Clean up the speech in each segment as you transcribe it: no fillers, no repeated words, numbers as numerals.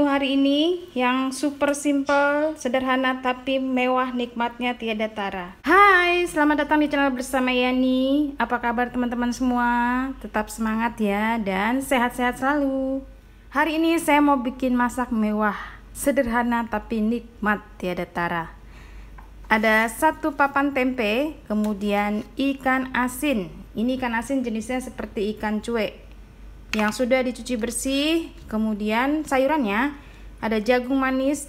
menu hari ini yang super simple, sederhana tapi mewah, nikmatnya tiada tara. Hai, selamat datang di channel bersama Yani. Apa kabar teman-teman semua? Tetap semangat ya dan sehat-sehat selalu. Hari ini saya mau bikin masak mewah, sederhana tapi nikmat tiada tara. Ada 1 papan tempe, kemudian ikan asin. Ini ikan asin jenisnya seperti ikan cuek yang sudah dicuci bersih. Kemudian sayurannya ada jagung manis,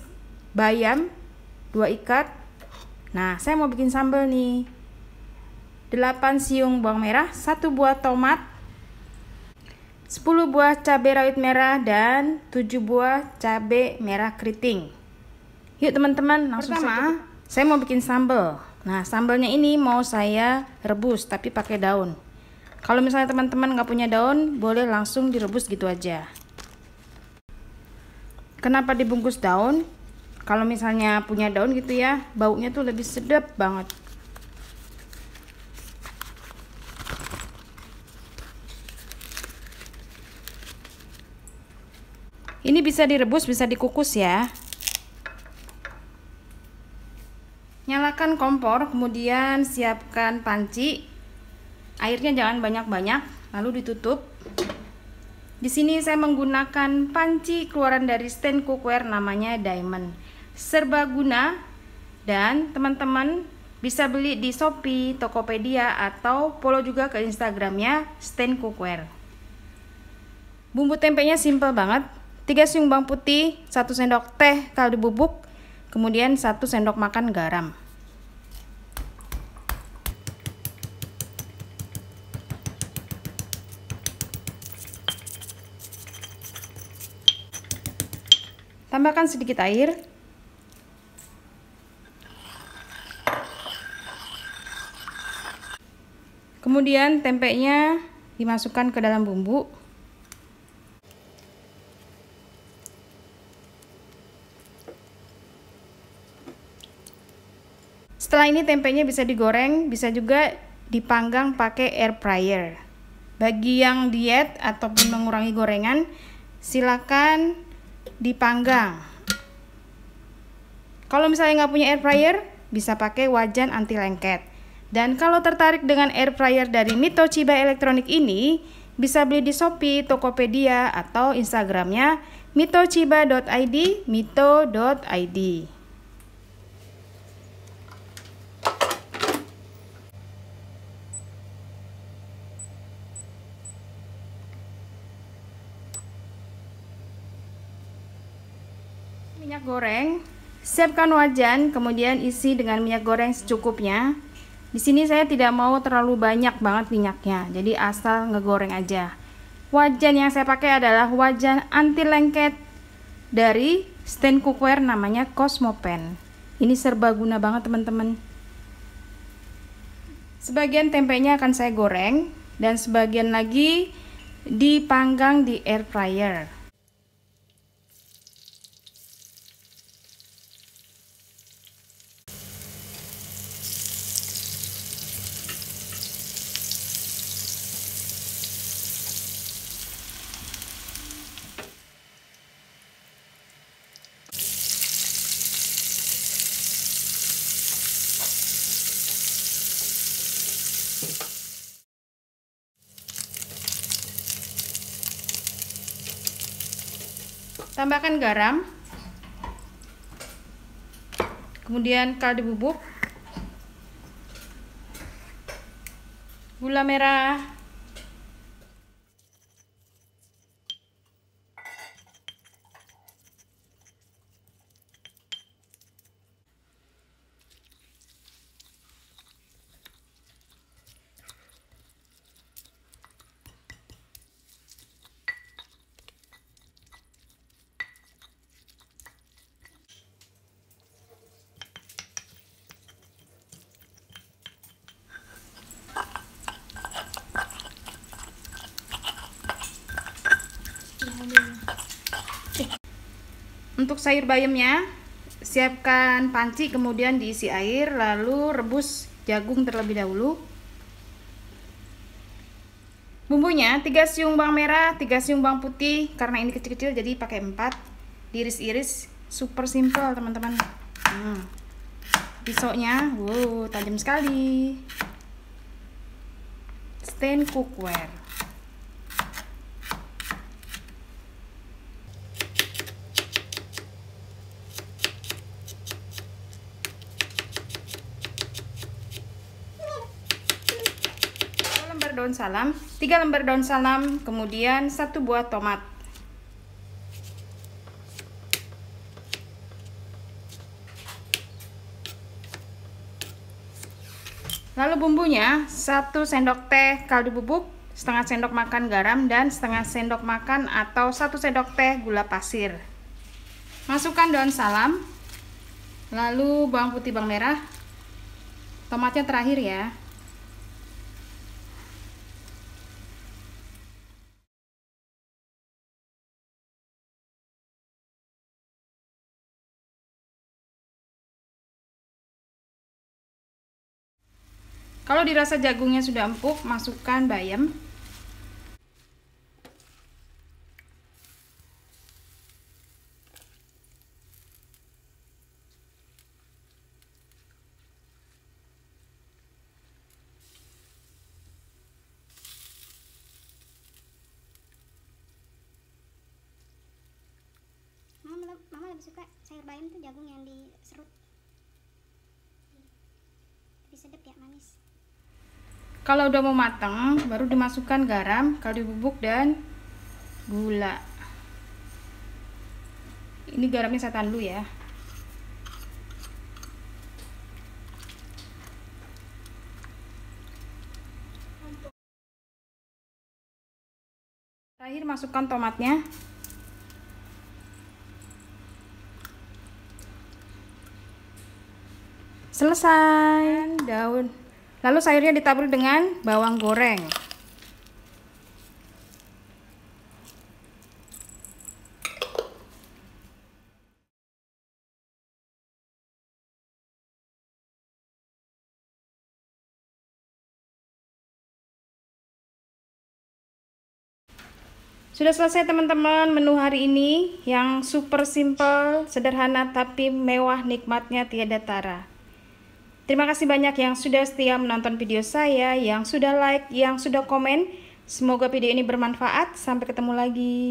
bayam 2 ikat. Nah, saya mau bikin sambal nih. 8 siung bawang merah, 1 buah tomat, 10 buah cabai rawit merah, dan 7 buah cabai merah keriting. Yuk teman-teman, langsung saja. Saya mau bikin sambal. Nah, sambalnya ini mau saya rebus tapi pakai daun. Kalau misalnya teman-teman nggak punya daun, boleh langsung direbus gitu aja. Kenapa dibungkus daun? Kalau misalnya punya daun gitu ya, baunya tuh lebih sedap banget. Ini bisa direbus, bisa dikukus ya. Nyalakan kompor, kemudian siapkan panci. Airnya jangan banyak-banyak, lalu ditutup. Di sini saya menggunakan panci keluaran dari stand cookware namanya Diamond. Serbaguna, dan teman-teman bisa beli di Shopee, Tokopedia, atau follow juga ke Instagramnya stand cookware. Bumbu tempenya simple banget. 3 siung bawang putih, 1 sendok teh kaldu bubuk, kemudian 1 sendok makan garam. Tambahkan sedikit air. Kemudian tempenya dimasukkan ke dalam bumbu. Setelah ini tempenya bisa digoreng, bisa juga dipanggang pakai air fryer. Bagi yang diet ataupun mengurangi gorengan, silakan dipanggang. Kalau misalnya nggak punya air fryer, bisa pakai wajan anti lengket. Dan kalau tertarik dengan air fryer dari Mito Chiba Elektronik ini, bisa beli di Shopee, Tokopedia, atau Instagramnya mitochiba.id, mito.id. Minyak goreng, siapkan wajan, kemudian isi dengan minyak goreng secukupnya. Di sini saya tidak mau terlalu banyak banget minyaknya, jadi asal ngegoreng aja. Wajan yang saya pakai adalah wajan anti lengket dari stand cookware namanya Cosmopan. Ini serbaguna banget teman-teman. Sebagian tempenya akan saya goreng dan sebagian lagi dipanggang di air fryer. Tambahkan garam, kemudian kaldu bubuk, gula merah, Untuk sayur bayamnya, siapkan panci kemudian diisi air, lalu rebus jagung terlebih dahulu. Bumbunya 3 siung bawang merah, 3 siung bawang putih, karena ini kecil-kecil jadi pakai 4. diiris-iris, super simple teman-teman. Pisaunya, wow, tajam sekali. Stain cookware. Daun salam, 3 lembar daun salam, kemudian 1 buah tomat. Lalu bumbunya 1 sendok teh kaldu bubuk, setengah sendok makan garam, dan setengah sendok makan atau 1 sendok teh gula pasir. Masukkan daun salam, lalu bawang putih, bawang merah, tomatnya terakhir ya. Kalau dirasa jagungnya sudah empuk, masukkan bayam. Mama lebih suka sayur bayam tuh jagung yang diserut. Lebih sedap ya, manis. Kalau udah mau matang, baru dimasukkan garam, kaldu bubuk, dan gula. Ini garamnya saya tahan dulu ya. Terakhir masukkan tomatnya. Selesai daun. Lalu sayurnya ditabur dengan bawang goreng. Sudah selesai teman-teman menu hari ini yang super simple, sederhana tapi mewah, nikmatnya tiada tara. Terima kasih banyak yang sudah setia menonton video saya, yang sudah like, yang sudah komen. Semoga video ini bermanfaat. Sampai ketemu lagi.